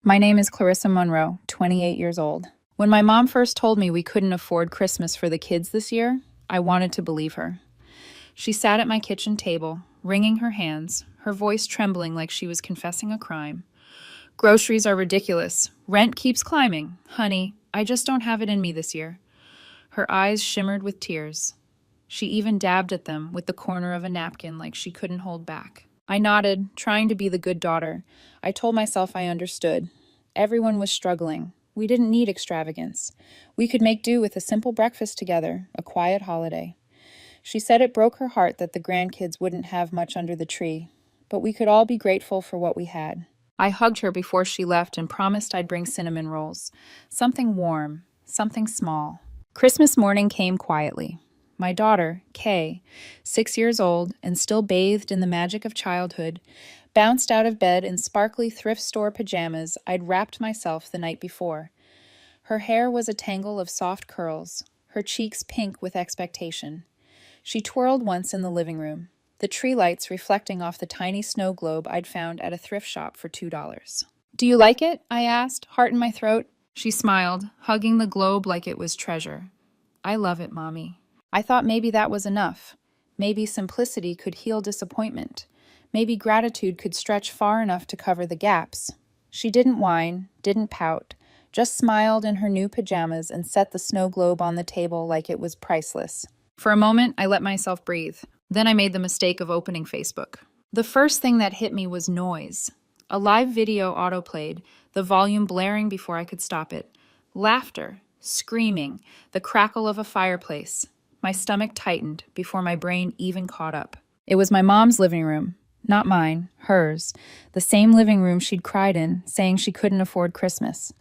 My name is Clarissa Monroe, 28 years old. When my mom first told me we couldn't afford Christmas for the kids this year, I wanted to believe her. She sat at my kitchen table, wringing her hands, her voice trembling like she was confessing a crime. Groceries are ridiculous. Rent keeps climbing. Honey, I just don't have it in me this year. Her eyes shimmered with tears. She even dabbed at them with the corner of a napkin like she couldn't hold back. I nodded, trying to be the good daughter. I told myself I understood. Everyone was struggling. We didn't need extravagance. We could make do with a simple breakfast together, a quiet holiday. She said it broke her heart that the grandkids wouldn't have much under the tree, but we could all be grateful for what we had. I hugged her before she left and promised I'd bring cinnamon rolls. Something warm, something small. Christmas morning came quietly. My daughter, Kay, 6 years old and still bathed in the magic of childhood, bounced out of bed in sparkly thrift store pajamas I'd wrapped myself the night before. Her hair was a tangle of soft curls, her cheeks pink with expectation. She twirled once in the living room, the tree lights reflecting off the tiny snow globe I'd found at a thrift shop for $2. "Do you like it?" I asked, heart in my throat. She smiled, hugging the globe like it was treasure. "I love it, Mommy." I thought maybe that was enough. Maybe simplicity could heal disappointment. Maybe gratitude could stretch far enough to cover the gaps. She didn't whine, didn't pout, just smiled in her new pajamas and set the snow globe on the table like it was priceless. For a moment, I let myself breathe. Then I made the mistake of opening Facebook. The first thing that hit me was noise. A live video autoplayed, the volume blaring before I could stop it. Laughter, screaming, the crackle of a fireplace. My stomach tightened before my brain even caught up. It was my mom's living room, not mine, hers, the same living room she'd cried in, saying she couldn't afford Christmas.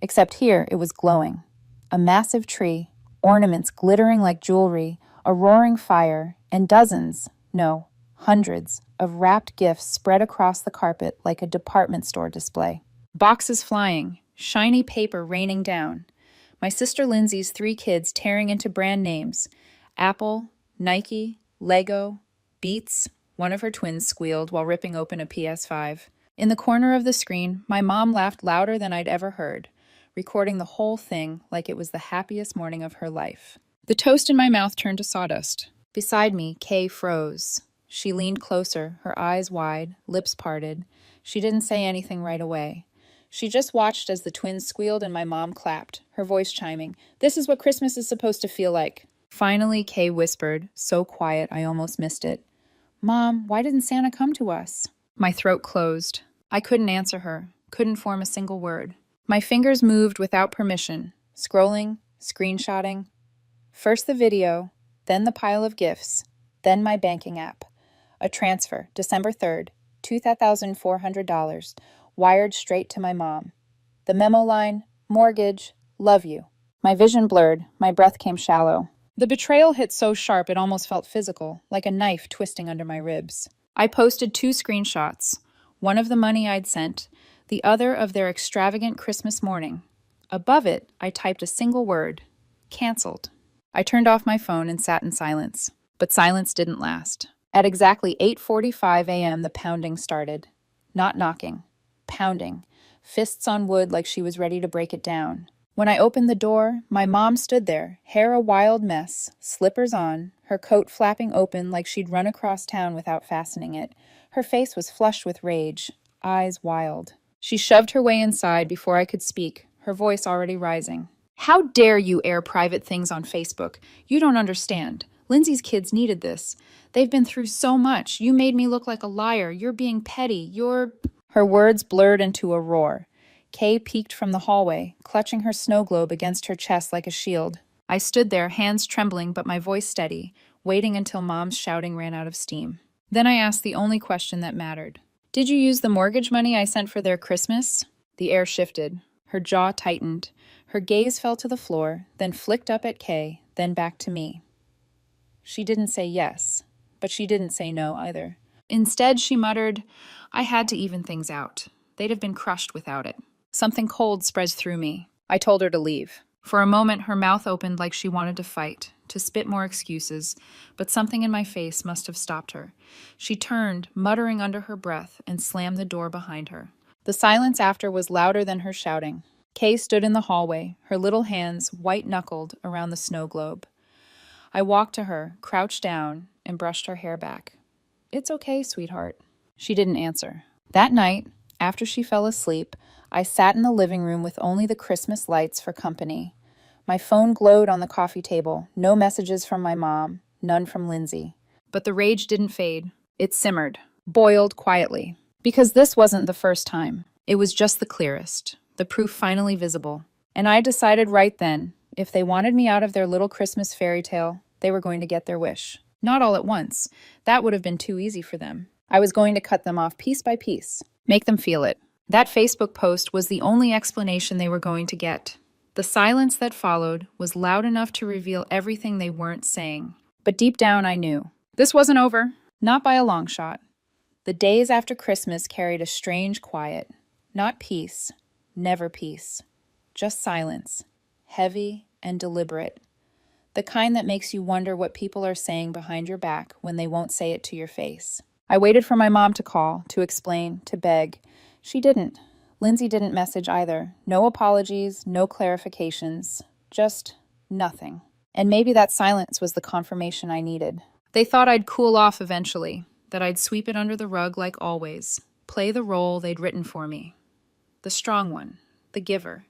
Except here, it was glowing. A massive tree, ornaments glittering like jewelry, a roaring fire, and dozens, no, hundreds, of wrapped gifts spread across the carpet like a department store display. Boxes flying, shiny paper raining down. My sister Lindsay's 3 kids tearing into brand names: Apple, Nike, Lego, Beats. One of her twins squealed while ripping open a PS5. In the corner of the screen, my mom laughed louder than I'd ever heard, recording the whole thing like it was the happiest morning of her life. The toast in my mouth turned to sawdust. Beside me, Kay froze. She leaned closer, her eyes wide, lips parted. She didn't say anything right away. She just watched as the twins squealed and my mom clapped, her voice chiming. "This is what Christmas is supposed to feel like." Finally, Kay whispered, so quiet I almost missed it. "Mom, why didn't Santa come to us?" My throat closed. I couldn't answer her, couldn't form a single word. My fingers moved without permission, scrolling, screenshotting. First the video, then the pile of gifts, then my banking app. A transfer, December 3rd, $2,400, wired straight to my mom. The memo line, mortgage, love you. My vision blurred, my breath came shallow. The betrayal hit so sharp it almost felt physical, like a knife twisting under my ribs. I posted 2 screenshots, one of the money I'd sent, the other of their extravagant Christmas morning. Above it, I typed a single word: canceled. I turned off my phone and sat in silence. But silence didn't last. At exactly 8:45 a.m., the pounding started. Not knocking. Pounding. Fists on wood like she was ready to break it down. When I opened the door, my mom stood there, hair a wild mess, slippers on, her coat flapping open like she'd run across town without fastening it. Her face was flushed with rage, eyes wild. She shoved her way inside before I could speak, her voice already rising. "How dare you air private things on Facebook? You don't understand. Lindsay's kids needed this. They've been through so much. You made me look like a liar. You're being petty. You're—" Her words blurred into a roar. Kay peeked from the hallway, clutching her snow globe against her chest like a shield. I stood there, hands trembling but my voice steady, waiting until Mom's shouting ran out of steam. Then I asked the only question that mattered. "Did you use the mortgage money I sent for their Christmas?" The air shifted. Her jaw tightened. Her gaze fell to the floor, then flicked up at Kay, then back to me. She didn't say yes, but she didn't say no either. Instead, she muttered, "I had to even things out. They'd have been crushed without it." Something cold spread through me. I told her to leave. For a moment, her mouth opened like she wanted to fight, to spit more excuses, but something in my face must have stopped her. She turned, muttering under her breath, and slammed the door behind her. The silence after was louder than her shouting. Kay stood in the hallway, her little hands white-knuckled around the snow globe. I walked to her, crouched down, and brushed her hair back. "It's okay, sweetheart." She didn't answer. That night, after she fell asleep, I sat in the living room with only the Christmas lights for company. My phone glowed on the coffee table, no messages from my mom, none from Lindsay. But the rage didn't fade. It simmered, boiled quietly. Because this wasn't the first time. It was just the clearest, the proof finally visible. And I decided right then, if they wanted me out of their little Christmas fairy tale, they were going to get their wish. Not all at once. That would have been too easy for them. I was going to cut them off piece by piece, make them feel it. That Facebook post was the only explanation they were going to get. The silence that followed was loud enough to reveal everything they weren't saying. But deep down, I knew. This wasn't over. Not by a long shot. The days after Christmas carried a strange quiet. Not peace. Never peace. Just silence. Heavy and deliberate. The kind that makes you wonder what people are saying behind your back when they won't say it to your face. I waited for my mom to call, to explain, to beg. She didn't. Lindsay didn't message either. No apologies, no clarifications. Just nothing. And maybe that silence was the confirmation I needed. They thought I'd cool off eventually, that I'd sweep it under the rug like always, play the role they'd written for me. The strong one, the giver,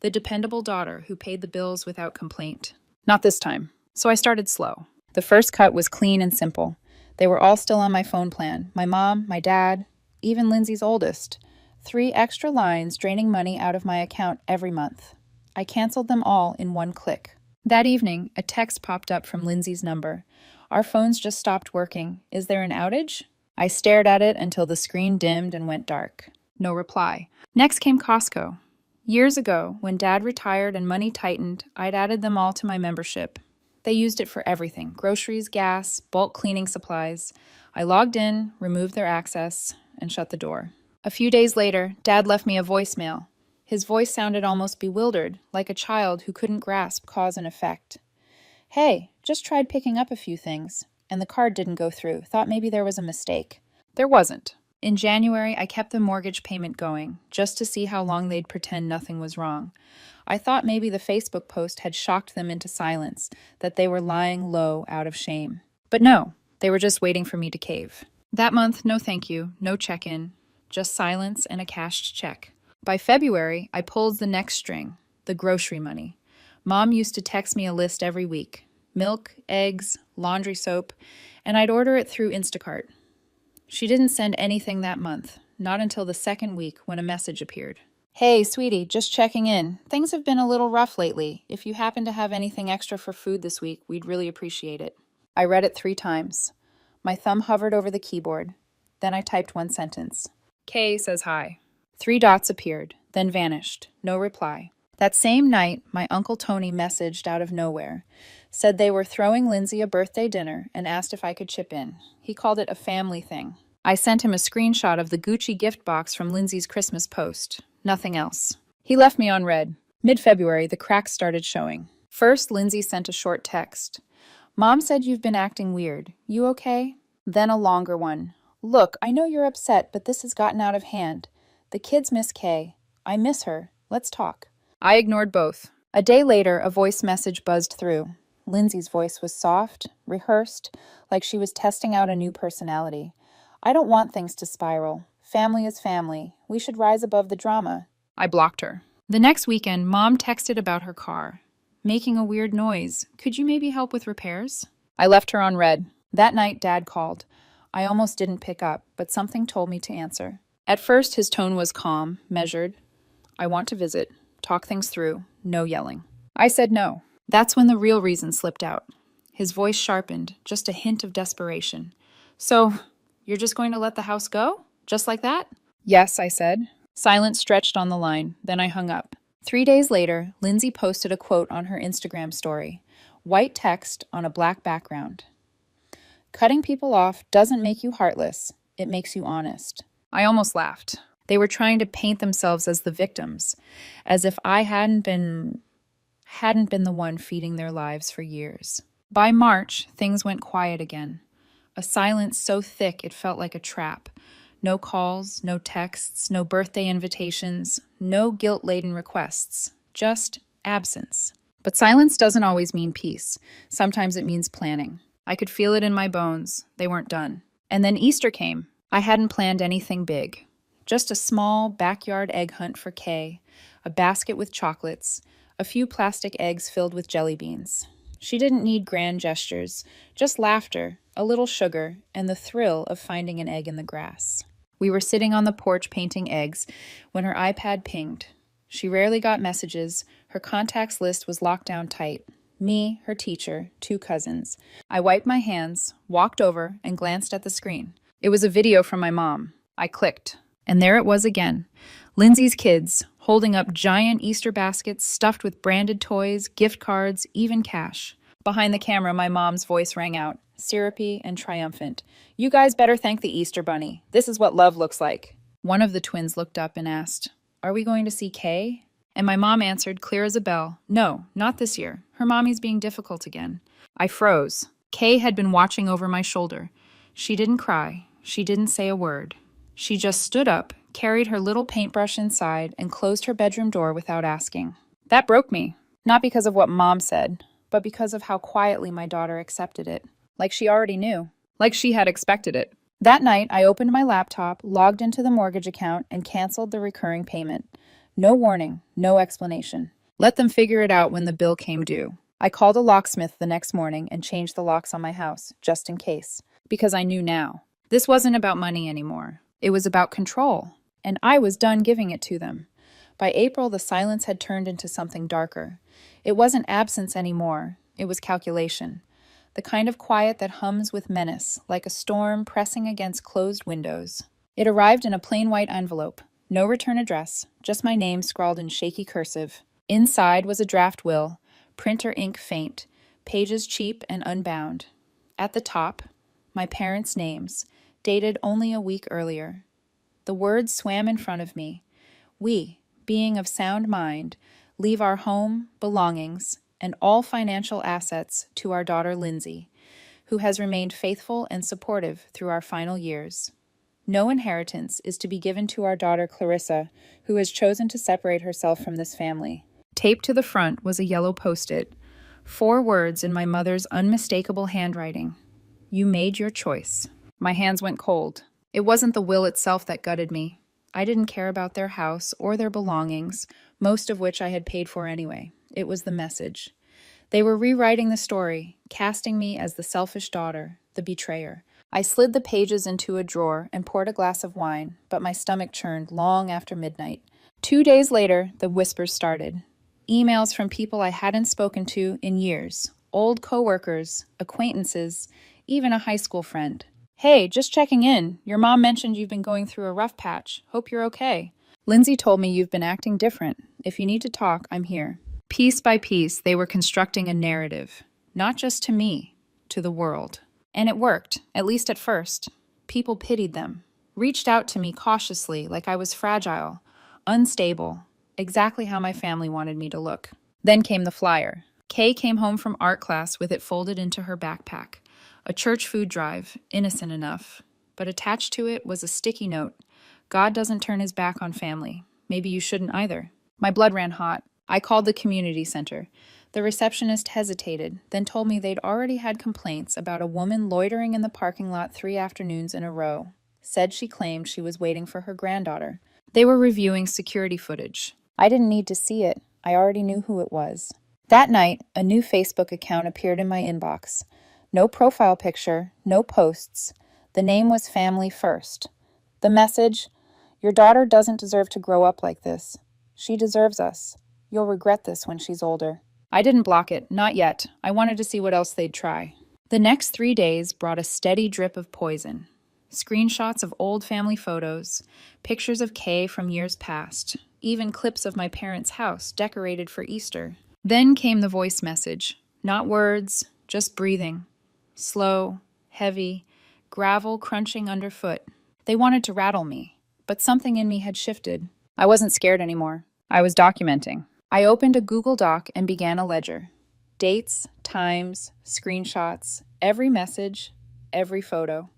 the dependable daughter who paid the bills without complaint. Not this time. So I started slow. The first cut was clean and simple. They were all still on my phone plan. My mom, my dad, even Lindsay's oldest. 3 extra lines draining money out of my account every month. I canceled them all in one click. That evening, a text popped up from Lindsay's number. "Our phones just stopped working. Is there an outage?" I stared at it until the screen dimmed and went dark. No reply. Next came Costco. Years ago, when Dad retired and money tightened, I'd added them all to my membership. They used it for everything: groceries, gas, bulk cleaning supplies. I logged in, removed their access, and shut the door. A few days later, Dad left me a voicemail. His voice sounded almost bewildered, like a child who couldn't grasp cause and effect. "Hey, just tried picking up a few things, and the card didn't go through. Thought maybe there was a mistake." There wasn't. In January, I kept the mortgage payment going, just to see how long they'd pretend nothing was wrong. I thought maybe the Facebook post had shocked them into silence, that they were lying low out of shame. But no, they were just waiting for me to cave. That month, no thank you, no check-in, just silence and a cashed check. By February, I pulled the next string, the grocery money. Mom used to text me a list every week: milk, eggs, laundry soap, and I'd order it through Instacart. She didn't send anything that month, not until the second week when a message appeared. "Hey, sweetie, just checking in. Things have been a little rough lately. If you happen to have anything extra for food this week, we'd really appreciate it." I read it 3 times. My thumb hovered over the keyboard. Then I typed one sentence. "Kay says hi." 3 dots appeared, then vanished. No reply. That same night, my Uncle Tony messaged out of nowhere. Said they were throwing Lindsay a birthday dinner and asked if I could chip in. He called it a family thing. I sent him a screenshot of the Gucci gift box from Lindsay's Christmas post. Nothing else. He left me on red. Mid-February, the cracks started showing. First, Lindsay sent a short text. "Mom said you've been acting weird. You okay?" Then a longer one. "Look, I know you're upset, but this has gotten out of hand. The kids miss Kay. I miss her. Let's talk." I ignored both. A day later, a voice message buzzed through. Lindsay's voice was soft, rehearsed, like she was testing out a new personality. "I don't want things to spiral. Family is family. We should rise above the drama." I blocked her. The next weekend, Mom texted about her car. "Making a weird noise. Could you maybe help with repairs?" I left her on red. That night, Dad called. I almost didn't pick up, but something told me to answer. At first, his tone was calm, measured. "I want to visit. Talk things through. No yelling." I said no. That's when the real reason slipped out. His voice sharpened, just a hint of desperation. "So, you're just going to let the house go? Just like that?" "Yes," I said. Silence stretched on the line, then I hung up. 3 days later, Lindsay posted a quote on her Instagram story. White text on a black background. "Cutting people off doesn't make you heartless. It makes you honest." I almost laughed. They were trying to paint themselves as the victims, as if I hadn't been the one feeding their lives for years. By March, things went quiet again. A silence so thick it felt like a trap. No calls, no texts, no birthday invitations, no guilt-laden requests, just absence. But silence doesn't always mean peace. Sometimes it means planning. I could feel it in my bones. They weren't done. And then Easter came. I hadn't planned anything big. Just a small backyard egg hunt for Kay, a basket with chocolates, a few plastic eggs filled with jelly beans. She didn't need grand gestures, just laughter, a little sugar, and the thrill of finding an egg in the grass. We were sitting on the porch painting eggs when her iPad pinged. She rarely got messages. Her contacts list was locked down tight. Me, her teacher, 2 cousins. I wiped my hands, walked over, and glanced at the screen. It was a video from my mom. I clicked. And there it was again. Lindsay's kids, holding up giant Easter baskets stuffed with branded toys, gift cards, even cash. Behind the camera, my mom's voice rang out, syrupy and triumphant. "You guys better thank the Easter Bunny. This is what love looks like." One of the twins looked up and asked, "Are we going to see Kay?" And my mom answered, clear as a bell, "No, not this year. Her mommy's being difficult again." I froze. Kay had been watching over my shoulder. She didn't cry. She didn't say a word. She just stood up, carried her little paintbrush inside, and closed her bedroom door without asking. That broke me, not because of what Mom said, but because of how quietly my daughter accepted it. Like she already knew. Like she had expected it. That night, I opened my laptop, logged into the mortgage account, and canceled the recurring payment. No warning, no explanation. Let them figure it out when the bill came due. I called a locksmith the next morning and changed the locks on my house, just in case. Because I knew now. This wasn't about money anymore. It was about control, and I was done giving it to them. By April, the silence had turned into something darker. It wasn't absence anymore. It was calculation. The kind of quiet that hums with menace, like a storm pressing against closed windows. It arrived in a plain white envelope. No return address, just my name scrawled in shaky cursive. Inside was a draft will, printer ink faint, pages cheap and unbound. At the top, my parents' names, dated only a week earlier. The words swam in front of me. We, being of sound mind, leave our home, belongings, and all financial assets to our daughter Lindsay, who has remained faithful and supportive through our final years. No inheritance is to be given to our daughter Clarissa, who has chosen to separate herself from this family. Taped to the front was a yellow post-it, 4 words in my mother's unmistakable handwriting. You made your choice. My hands went cold. It wasn't the will itself that gutted me. I didn't care about their house or their belongings, most of which I had paid for anyway. It was the message. They were rewriting the story, casting me as the selfish daughter, the betrayer. I slid the pages into a drawer and poured a glass of wine, but my stomach churned long after midnight. 2 days later, the whispers started. Emails from people I hadn't spoken to in years. Old coworkers, acquaintances, even a high school friend. "Hey, just checking in. Your mom mentioned you've been going through a rough patch. Hope you're okay. Lindsay told me you've been acting different. If you need to talk, I'm here." Piece by piece, they were constructing a narrative. Not just to me, to the world. And it worked, at least at first. People pitied them. Reached out to me cautiously, like I was fragile, unstable, exactly how my family wanted me to look. Then came the flyer. Kay came home from art class with it folded into her backpack. A church food drive, innocent enough. But attached to it was a sticky note. God doesn't turn his back on family. Maybe you shouldn't either. My blood ran hot. I called the community center. The receptionist hesitated, then told me they'd already had complaints about a woman loitering in the parking lot 3 afternoons in a row. Said she claimed she was waiting for her granddaughter. They were reviewing security footage. I didn't need to see it. I already knew who it was. That night, a new Facebook account appeared in my inbox. No profile picture, no posts. The name was Family First. The message, "Your daughter doesn't deserve to grow up like this. She deserves us. You'll regret this when she's older." I didn't block it, not yet. I wanted to see what else they'd try. The next 3 days brought a steady drip of poison. Screenshots of old family photos, pictures of Kay from years past, even clips of my parents' house decorated for Easter. Then came the voice message. Not words, just breathing. Slow, heavy, gravel crunching underfoot. They wanted to rattle me, but something in me had shifted. I wasn't scared anymore. I was documenting. I opened a Google Doc and began a ledger. Dates, times, screenshots, every message, every photo.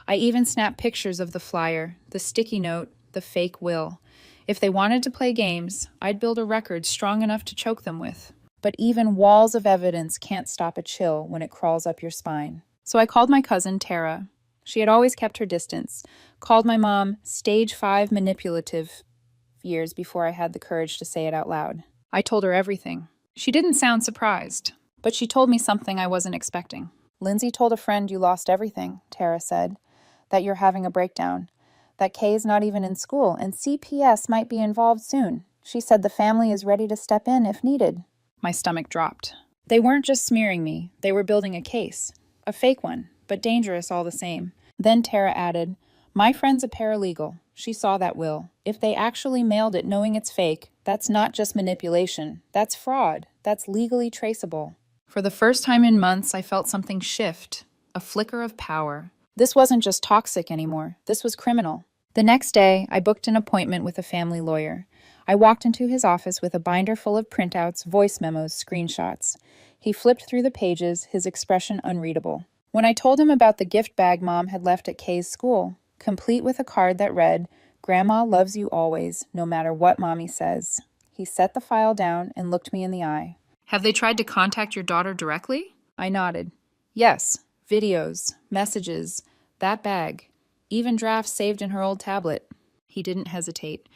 I even snapped pictures of the flyer, the sticky note, the fake will. If they wanted to play games, I'd build a record strong enough to choke them with. But even walls of evidence can't stop a chill when it crawls up your spine. So I called my cousin, Tara. She had always kept her distance, called my mom stage 5 manipulative years before I had the courage to say it out loud. I told her everything. She didn't sound surprised, but she told me something I wasn't expecting. Lindsay told a friend you lost everything, Tara said, that you're having a breakdown, that Kay's not even in school, and CPS might be involved soon. She said the family is ready to step in if needed. My stomach dropped. They weren't just smearing me, they were building a case. A fake one, but dangerous all the same. Then Tara added, my friend's a paralegal. She saw that will. If they actually mailed it knowing it's fake, that's not just manipulation. That's fraud. That's legally traceable. For the first time in months, I felt something shift, a flicker of power. This wasn't just toxic anymore. This was criminal. The next day, I booked an appointment with a family lawyer. I walked into his office with a binder full of printouts, voice memos, screenshots. He flipped through the pages, his expression unreadable. When I told him about the gift bag Mom had left at Kay's school, complete with a card that read, Grandma loves you always, no matter what Mommy says, he set the file down and looked me in the eye. Have they tried to contact your daughter directly? I nodded. Yes, videos, messages, that bag, even drafts saved in her old tablet. He didn't hesitate.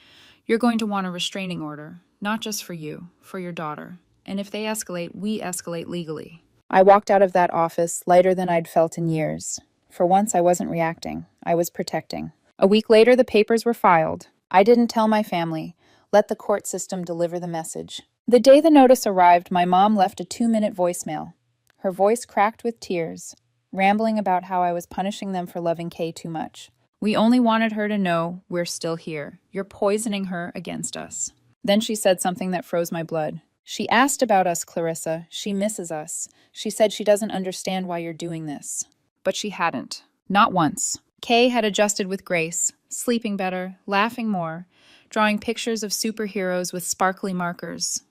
You're going to want a restraining order, not just for you, for your daughter. And if they escalate, we escalate legally. I walked out of that office lighter than I'd felt in years. For once, I wasn't reacting. I was protecting. A week later, the papers were filed. I didn't tell my family. Let the court system deliver the message. The day the notice arrived, my mom left a 2-minute voicemail. Her voice cracked with tears, rambling about how I was punishing them for loving Kay too much. We only wanted her to know we're still here. You're poisoning her against us. Then she said something that froze my blood. She asked about us, Clarissa. She misses us. She said she doesn't understand why you're doing this. But she hadn't. Not once. Kay had adjusted with grace, sleeping better, laughing more, drawing pictures of superheroes with sparkly markers.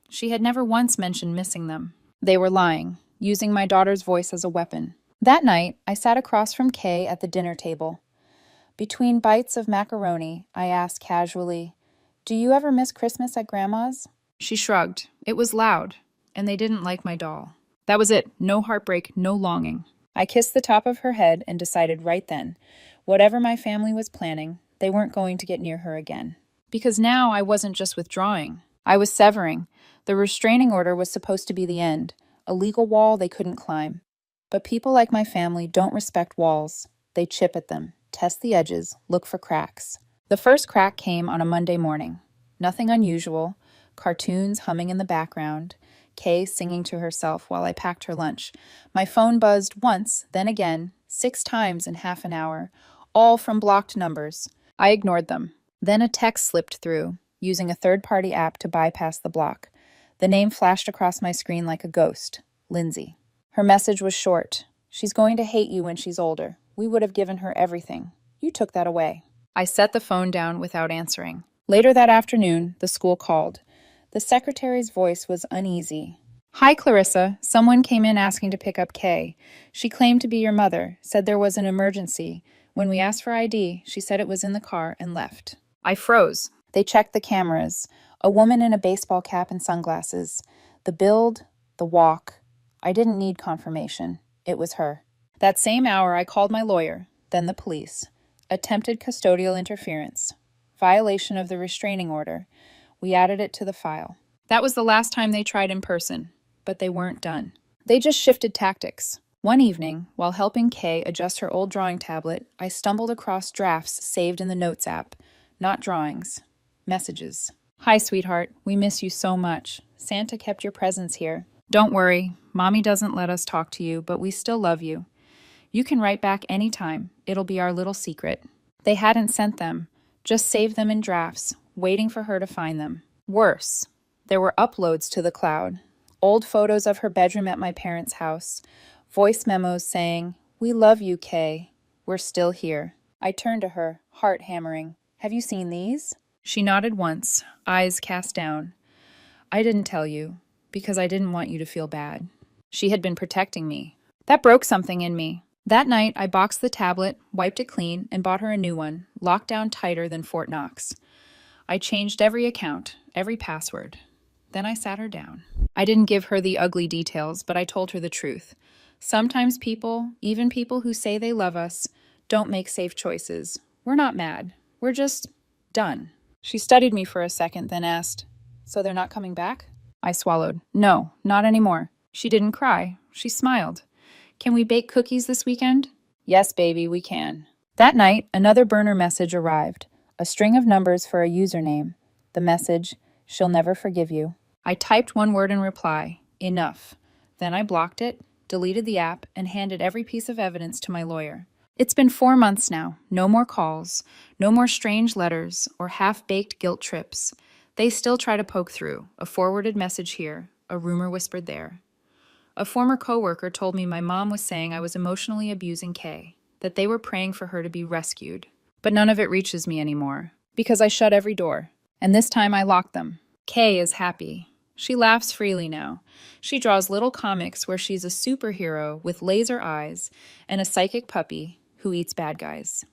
She had never once mentioned missing them. They were lying, using my daughter's voice as a weapon. That night, I sat across from Kay at the dinner table. Between bites of macaroni, I asked casually, do you ever miss Christmas at Grandma's? She shrugged. It was loud, and they didn't like my doll. That was it. No heartbreak, no longing. I kissed the top of her head and decided right then, whatever my family was planning, they weren't going to get near her again. Because now I wasn't just withdrawing. I was severing. The restraining order was supposed to be the end, a legal wall they couldn't climb. But people like my family don't respect walls. They chip at them, test the edges, look for cracks. The first crack came on a Monday morning. Nothing unusual. Cartoons humming in the background. Kay singing to herself while I packed her lunch. My phone buzzed once, then again, 6 times in half an hour, all from blocked numbers. I ignored them. Then a text slipped through, using a third-party app to bypass the block. The name flashed across my screen like a ghost. Lindsay. Her message was short. She's going to hate you when she's older. We would have given her everything. You took that away. I set the phone down without answering. Later that afternoon, the school called. The secretary's voice was uneasy. Hi, Clarissa. Someone came in asking to pick up Kay. She claimed to be your mother, said there was an emergency. When we asked for ID, she said it was in the car and left. I froze. They checked the cameras. A woman in a baseball cap and sunglasses. The build, the walk. I didn't need confirmation. It was her. That same hour, I called my lawyer, then the police. Attempted custodial interference. Violation of the restraining order. We added it to the file. That was the last time they tried in person, but they weren't done. They just shifted tactics. One evening, while helping Kay adjust her old drawing tablet, I stumbled across drafts saved in the Notes app. Not drawings. Messages. Hi, sweetheart. We miss you so much. Santa kept your presents here. Don't worry. Mommy doesn't let us talk to you, but we still love you. You can write back anytime. It'll be our little secret. They hadn't sent them, just saved them in drafts, waiting for her to find them. Worse, there were uploads to the cloud. Old photos of her bedroom at my parents' house. Voice memos saying, "We love you, Kay. We're still here." I turned to her, heart hammering. "Have you seen these?" She nodded once, eyes cast down. "I didn't tell you, because I didn't want you to feel bad." She had been protecting me. That broke something in me. That night, I boxed the tablet, wiped it clean, and bought her a new one, locked down tighter than Fort Knox. I changed every account, every password. Then I sat her down. I didn't give her the ugly details, but I told her the truth. Sometimes people, even people who say they love us, don't make safe choices. We're not mad. We're just done. She studied me for a second, then asked, "So they're not coming back?" I swallowed. "No, not anymore." She didn't cry. She smiled. "Can we bake cookies this weekend?" "Yes, baby, we can." That night, another burner message arrived. A string of numbers for a username. The message, "She'll never forgive you." I typed one word in reply, "Enough." Then I blocked it, deleted the app, and handed every piece of evidence to my lawyer. It's been 4 months now. No more calls, no more strange letters or half-baked guilt trips. They still try to poke through, a forwarded message here, a rumor whispered there. A former coworker told me my mom was saying I was emotionally abusing Kay, that they were praying for her to be rescued. But none of it reaches me anymore, because I shut every door. And this time I locked them. Kay is happy. She laughs freely now. She draws little comics where she's a superhero with laser eyes and a psychic puppy who eats bad guys.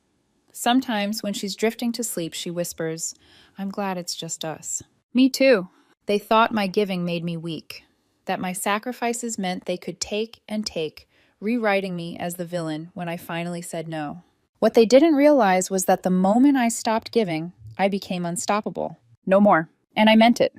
Sometimes when she's drifting to sleep, she whispers, "I'm glad it's just us." Me too. They thought my giving made me weak, that my sacrifices meant they could take and take, rewriting me as the villain when I finally said no. What they didn't realize was that the moment I stopped giving, I became unstoppable. No more. And I meant it.